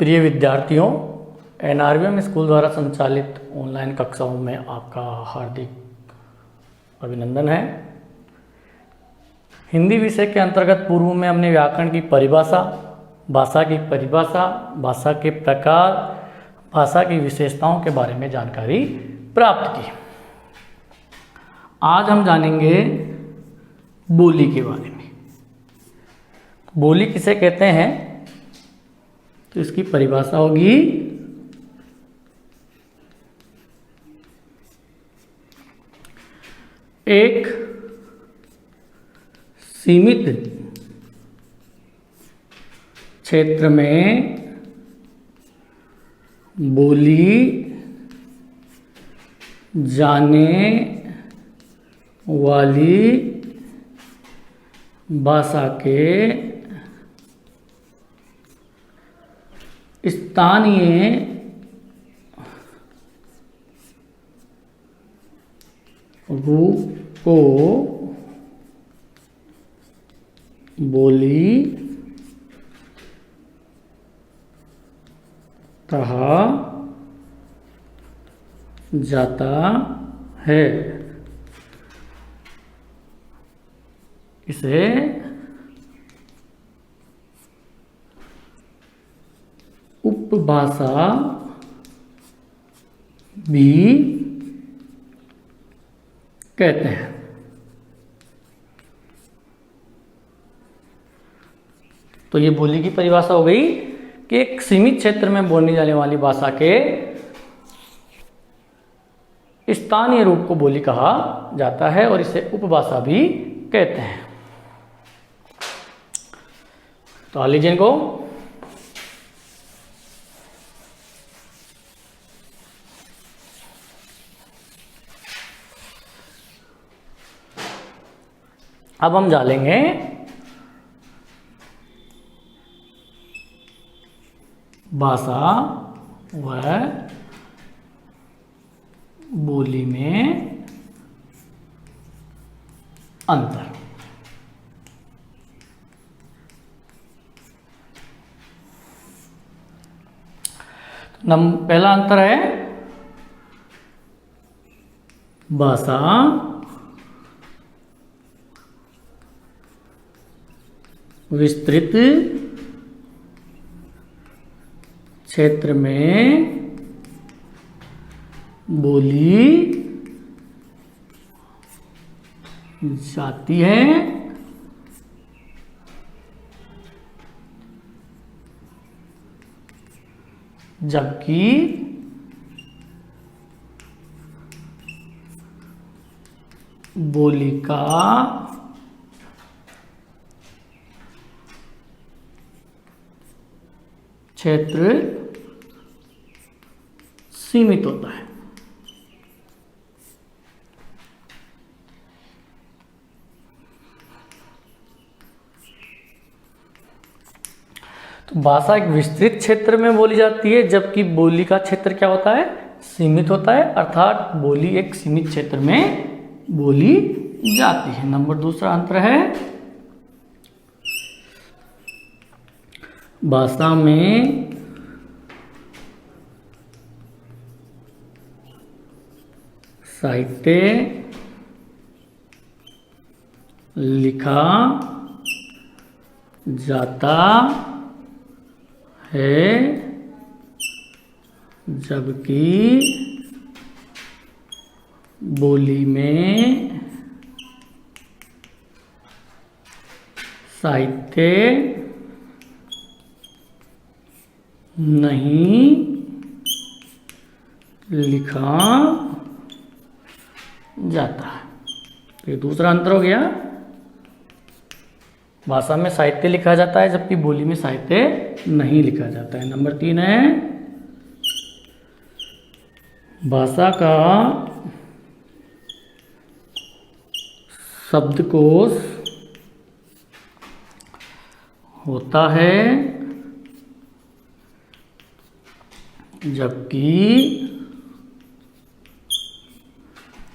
प्रिय विद्यार्थियों, एनआरवीएम स्कूल द्वारा संचालित ऑनलाइन कक्षाओं में आपका हार्दिक अभिनंदन है। हिंदी विषय के अंतर्गत पूर्व में हमने व्याकरण की परिभाषा, भाषा की परिभाषा, भाषा के प्रकार, भाषा की विशेषताओं के बारे में जानकारी प्राप्त की। आज हम जानेंगे बोली के बारे में। बोली किसे कहते हैं, तो इसकी परिभाषा होगी एक सीमित क्षेत्र में बोली जाने वाली भाषा के स्थानीय रूप को बोली कहा जाता है। इसे उपभाषा भी कहते हैं। तो ये बोली की परिभाषा हो गई कि एक सीमित क्षेत्र में बोलने जाने वाली भाषा के स्थानीय रूप को बोली कहा जाता है और इसे उपभाषा भी कहते हैं। तो आ लीजिए इनको। अब हम जानेंगे भाषा व बोली में अंतर। पहला अंतर है भाषा विस्तृत क्षेत्र में बोली जाती है, जबकि बोली का क्षेत्र सीमित होता है। तो भाषा एक विस्तृत क्षेत्र में बोली जाती है, जबकि बोली का क्षेत्र क्या होता है, सीमित होता है। अर्थात बोली एक सीमित क्षेत्र में बोली जाती है। नंबर दूसरा अंतर है भाषा में साहित्य लिखा जाता है, जबकि बोली में साहित्य नहीं लिखा जाता है। तो ये दूसरा अंतर हो गया। भाषा में साहित्य लिखा जाता है, जबकि बोली में साहित्य नहीं लिखा जाता है। नंबर 3 है भाषा का शब्दकोश होता है, जबकि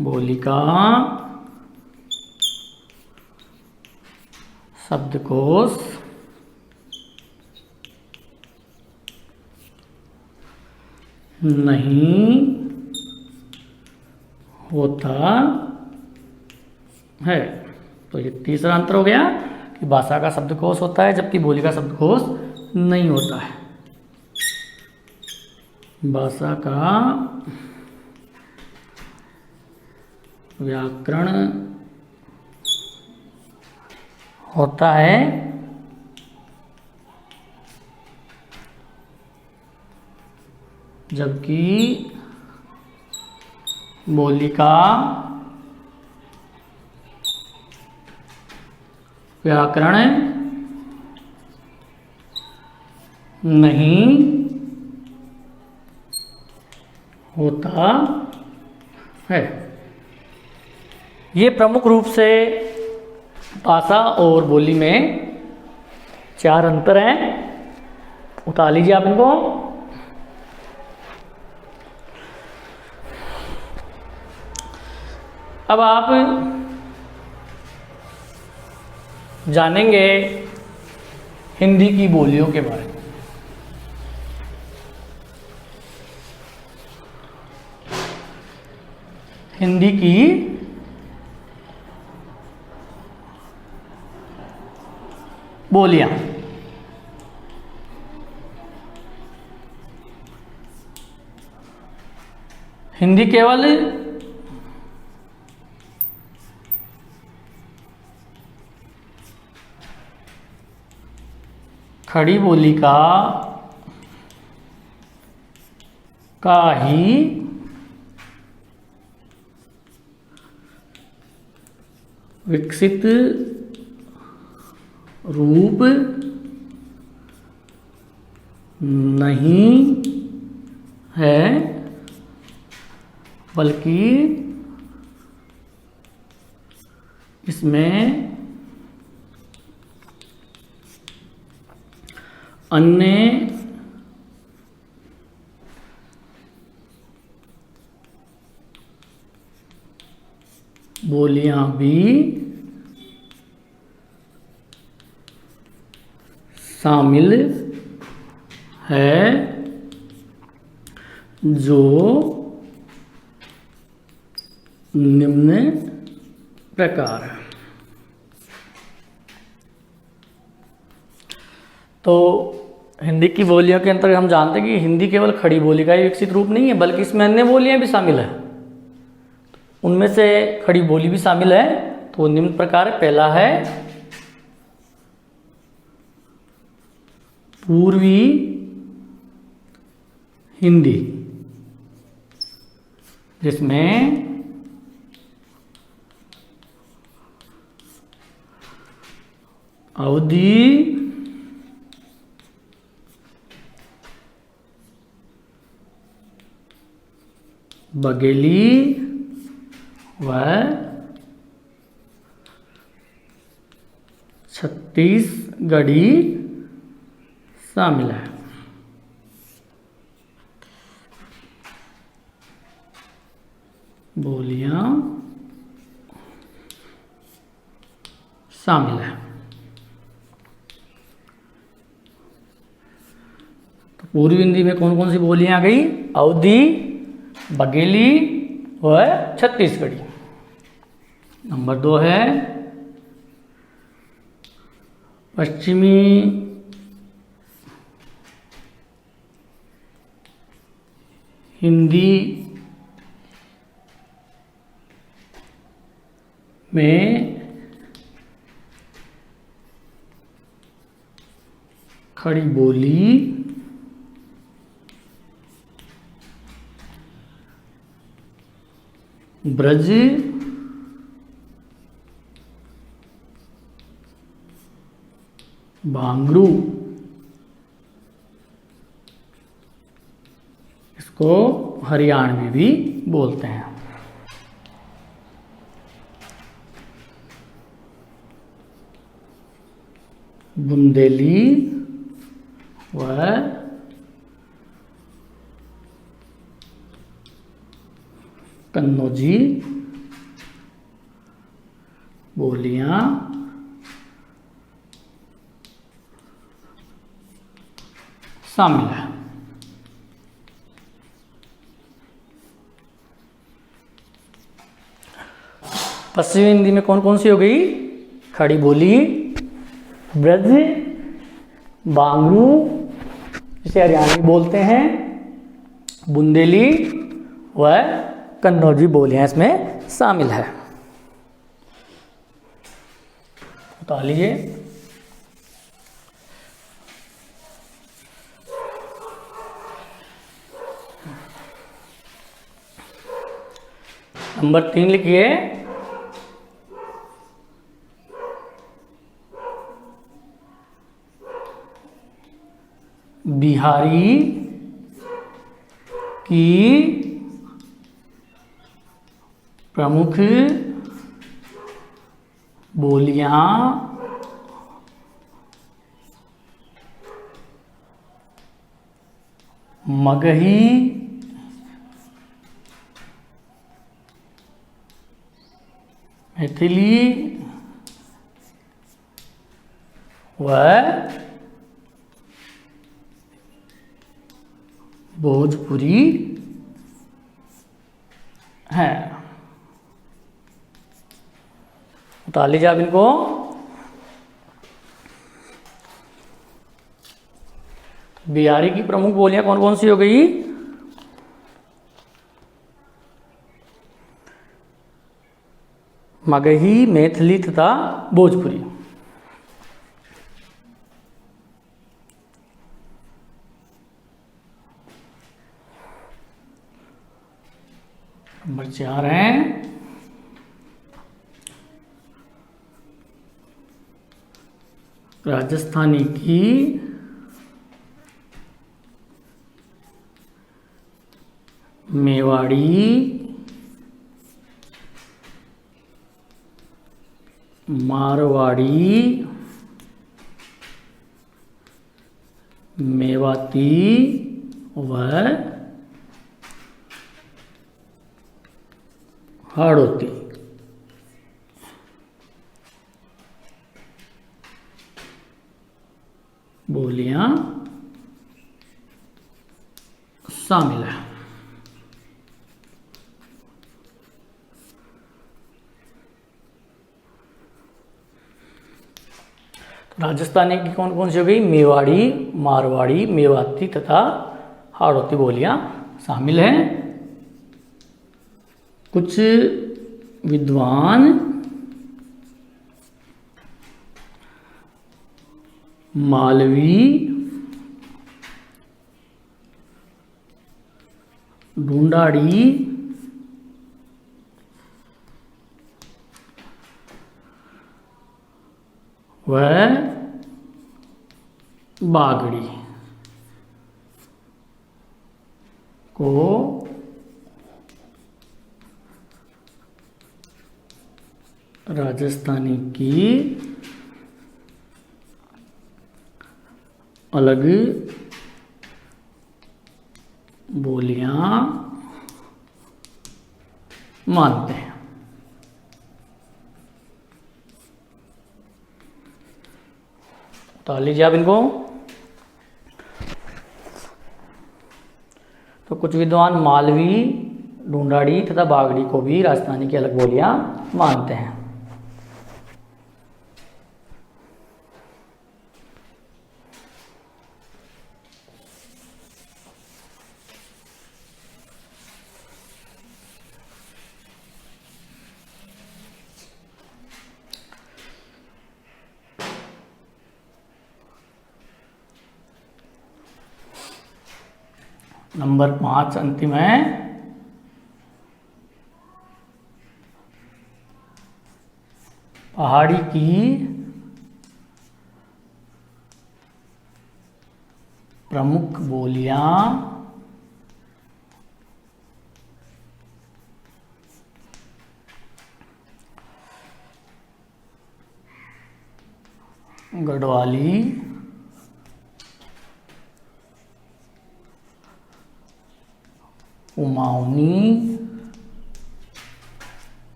बोली का शब्दकोश नहीं होता है। तो ये तीसरा अंतर हो गया कि भाषा का शब्दकोश होता है जबकि बोली का शब्दकोश नहीं होता है। भाषा का व्याकरण होता है जबकि बोली का व्याकरण नहीं होता है। ये प्रमुख रूप से भाषा और बोली में 4 अंतर हैं। उतार लीजिए आप इनको। अब आप जानेंगे हिंदी की बोलियों के बारे में। हिंदी की बोलियां। हिंदी केवल खड़ी बोली का ही विकसित रूप नहीं है, बल्कि इसमें अन्य बोलियां भी शामिल है जो निम्न प्रकार है। तो हिंदी की बोलियों के अंतर्गत हम जानते हैं कि हिंदी केवल खड़ी बोली का ही विकसित रूप नहीं है, बल्कि इसमें अन्य बोलियां भी शामिल है। उनमें से खड़ी बोली भी शामिल है। तो निम्न प्रकार पहला है पूर्वी हिंदी, जिसमें अवधी, बघेली व छत्तीसगढ़ी शामिल है। बोलियां शामिल है। तो पूर्वी हिंदी में कौन कौन सी बोलियां आ गई? अवधी, बघेली व छत्तीसगढ़ी। नंबर 2 है पश्चिमी हिंदी में खड़ी बोली ब्रज, भांगड़ू, इसको हरियाणवी भी बोलते हैं। बुंदेली व कन्नौजी बोलियां शामिल है। पश्चिमी हिंदी में कौन कौन सी हो गई? खड़ी बोली, ब्रज, बांगरू जिसे हरियाणवी बोलते हैं, बुंदेली व कन्नौजी बोलियां इसमें शामिल है। बता लीजिए। नंबर 3 लिखिए। बिहारी की प्रमुख बोलियां मगही, मैथिली व भोजपुरी है। बता लीजिए आप इनको। बिहारी की प्रमुख बोलियां कौन कौन सी हो गई? मगही, मैथिली तथा भोजपुरी। नंबर 4 है राजस्थानी की मेवाड़ी, मारवाड़ी, मेवाती व हाड़ौती बोलियां शामिल है। राजस्थानी की कौन कौन सी हो गई? मेवाड़ी, मारवाड़ी, मेवाती तथा हाड़ौती बोलियां शामिल हैं। कुछ विद्वान मालवी, ढूंढाड़ी व बागड़ी को राजस्थानी की अलग बोलियां मानते हैं। बता लीजिए आप इनको। तो कुछ विद्वान मालवी, ढूंढाड़ी तथा बागड़ी को भी राजस्थानी की अलग बोलियां मानते हैं। नंबर 5 अंतिम है पहाड़ी की प्रमुख बोलियां गढ़वाली, कुमाऊनी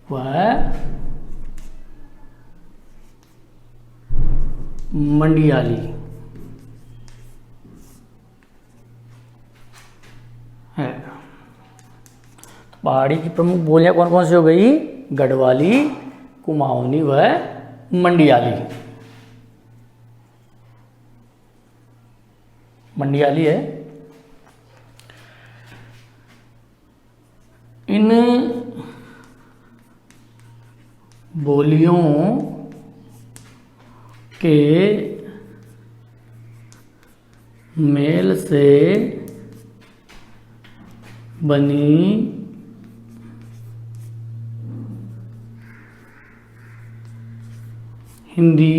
व मंडियाली है। पहाड़ी की प्रमुख बोलियां कौन कौन सी हो गई? गढ़वाली, कुमाऊनी व मंडियाली। मंडियाली है। इन बोलियों के मेल से बनी हिंदी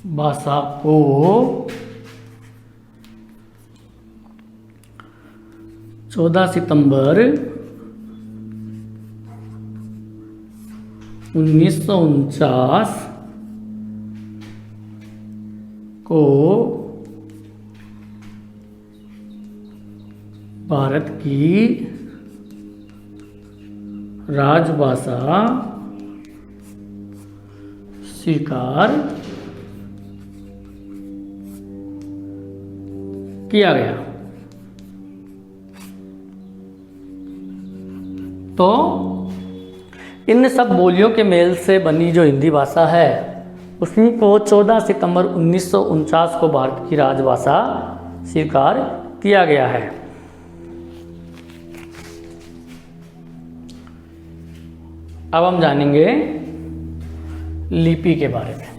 भाषा को 14 सितंबर 1949 को भारत की राजभाषा स्वीकार किया गया। तो इन सब बोलियों के मेल से बनी जो हिंदी भाषा है उसी को 14 सितंबर 1949 को भारत की राजभाषा स्वीकार किया गया है। अब हम जानेंगे लिपि के बारे में।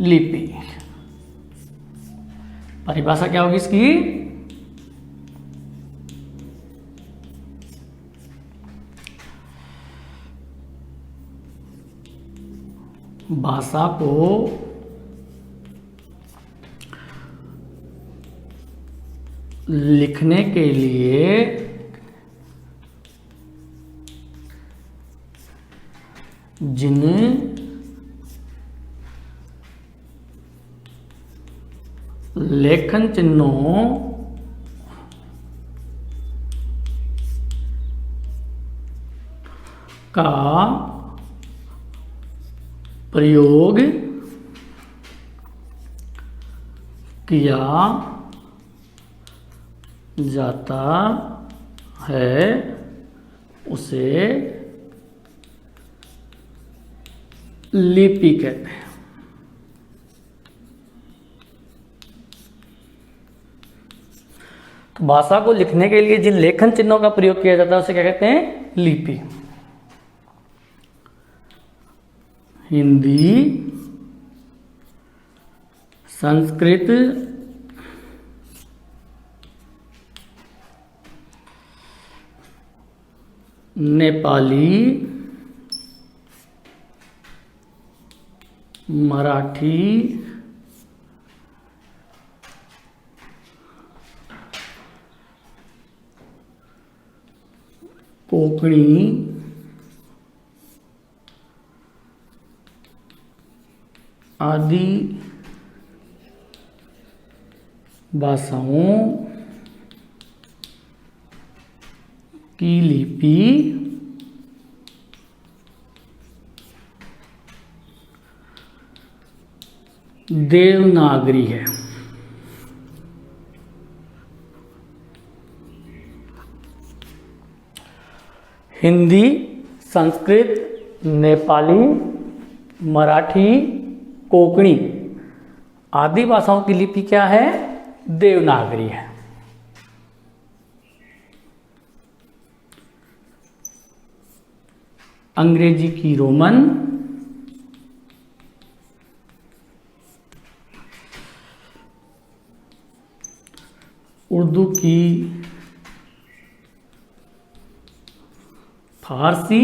लिपि परिभाषा क्या होगी इसकी? भाषा को लिखने के लिए जिन लेखन चिन्हों का प्रयोग किया जाता है उसे लिपि कहते हैं। तो भाषा को लिखने के लिए जिन लेखन चिन्हों का प्रयोग किया जाता है उसे क्या कहते हैं? लिपि। हिंदी, संस्कृत, नेपाली, मराठी, कोंकणी, आदि भाषाओं की लिपि देवनागरी है। हिंदी, संस्कृत, नेपाली, मराठी, कोंकणी आदि भाषाओं की लिपि क्या है? देवनागरी है। अंग्रेजी की रोमन, उर्दू की फारसी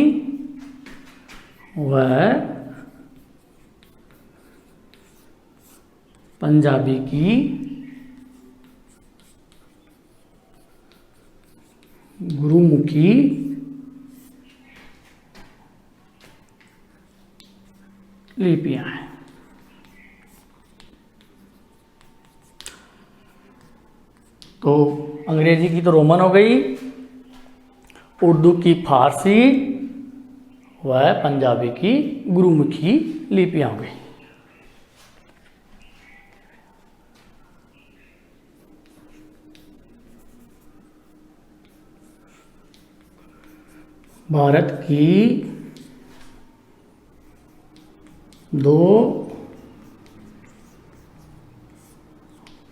व पंजाबी की गुरुमुखी लिपियां हैं। तो अंग्रेजी की तो रोमन हो गई, उर्दू की फारसी वह पंजाबी की गुरुमुखी लिपियां हो गई। भारत की दो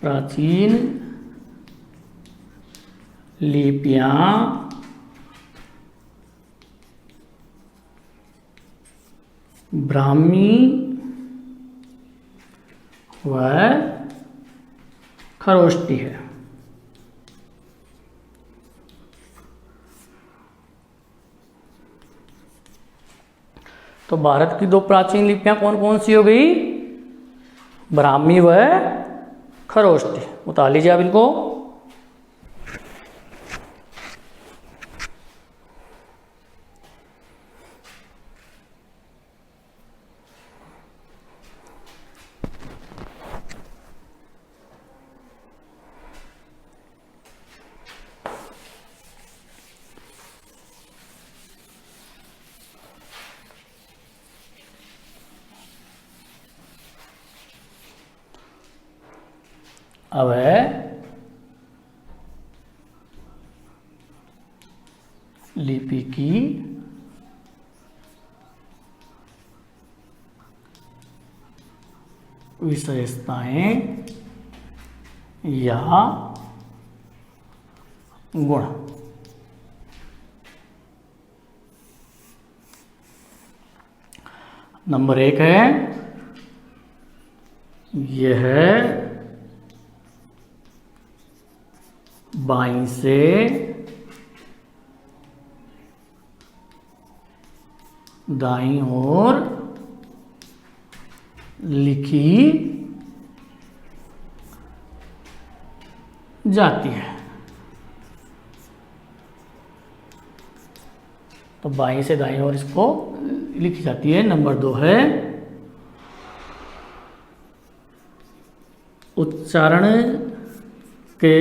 प्राचीन लिपियां ब्राह्मी व खरोष्टी है। तो भारत की दो प्राचीन लिपियां कौन कौन सी हो गई? ब्राह्मी व खरोष्टी। उतार लीजिए आप इनको। अब है लिपि की विशेषताएं या गुण। नंबर 1 है, यह बाईं से दाईं ओर लिखी जाती है। तो बाईं से दाईं ओर इसको लिखी जाती है। नंबर 2 है, उच्चारण के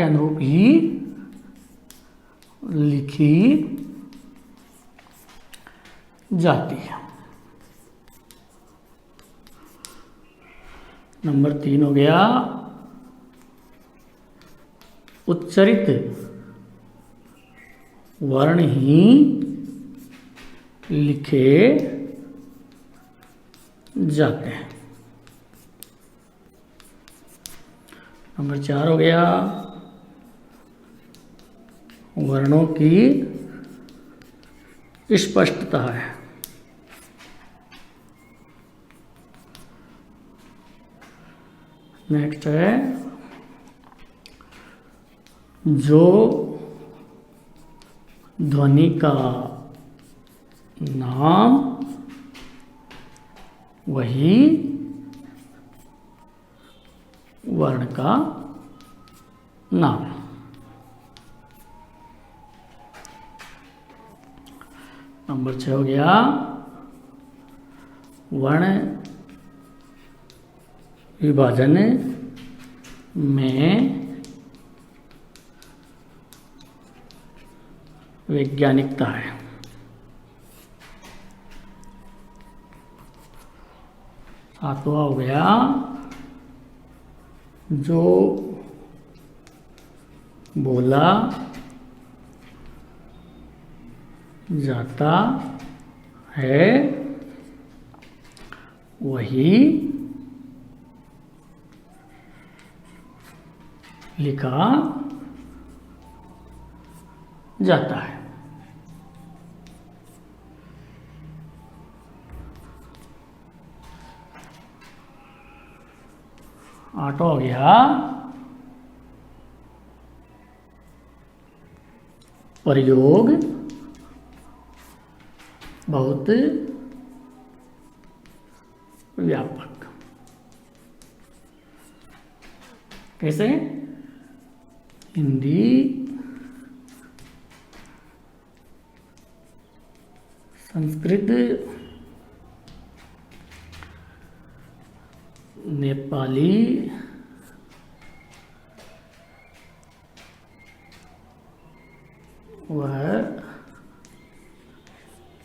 अनुरूप ही लिखी जाती है। नंबर 3 हो गया, उच्चरित वर्ण ही लिखे जाते हैं। नंबर 4 हो गया, वर्णों की स्पष्टता है। नेक्स्ट है, जो ध्वनि का नाम वही वर्ण का नाम। नंबर 6 हो गया, वर्ण विभाजन में वैज्ञानिकता है। सातवां हो गया, जो बोला जाता है वही लिखा जाता है। आठवां हो गया, प्रयोग बहुत व्यापक। कैसे? हिंदी संस्कृत नेपाली व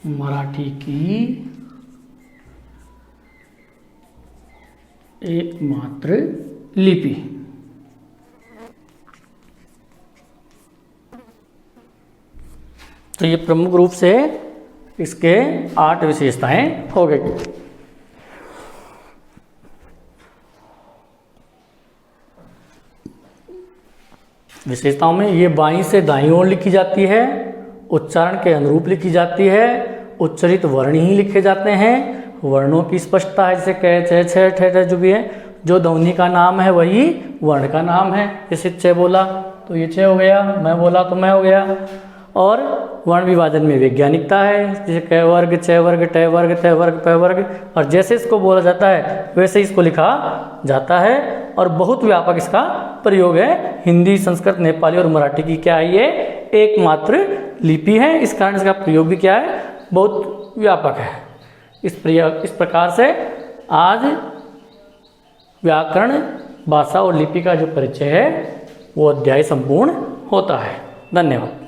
मराठी की एकमात्र लिपि। तो ये प्रमुख रूप से इसके 8 विशेषताएं हो गई। विशेषताओं में ये बाईं से दाईं ओर लिखी जाती है, उच्चारण के अनुरूप लिखी जाती है, उच्चरित वर्ण ही लिखे जाते हैं, वर्णों की स्पष्टता है, जैसे क छ छ ठ ठ जो भी है, जो ध्वनि का नाम है वही वर्ण का नाम है। जैसे च बोला तो ये च हो गया, मैं बोला तो मैं हो गया। और वर्ण विभाजन में वैज्ञानिकता है, जैसे क वर्ग, च वर्ग, ट वर्ग, थ वर्ग, प वर्ग, और जैसे इसको बोला जाता है वैसे इसको लिखा जाता है। और बहुत व्यापक इसका प्रयोग है। हिंदी, संस्कृत, नेपाली और मराठी की क्या है, ये एकमात्र लिपि है। इस कारण इसका प्रयोग भी क्या है, बहुत व्यापक है। इस प्रकार से आज व्याकरण, भाषा और लिपि का जो परिचय है वो अध्याय संपूर्ण होता है। धन्यवाद।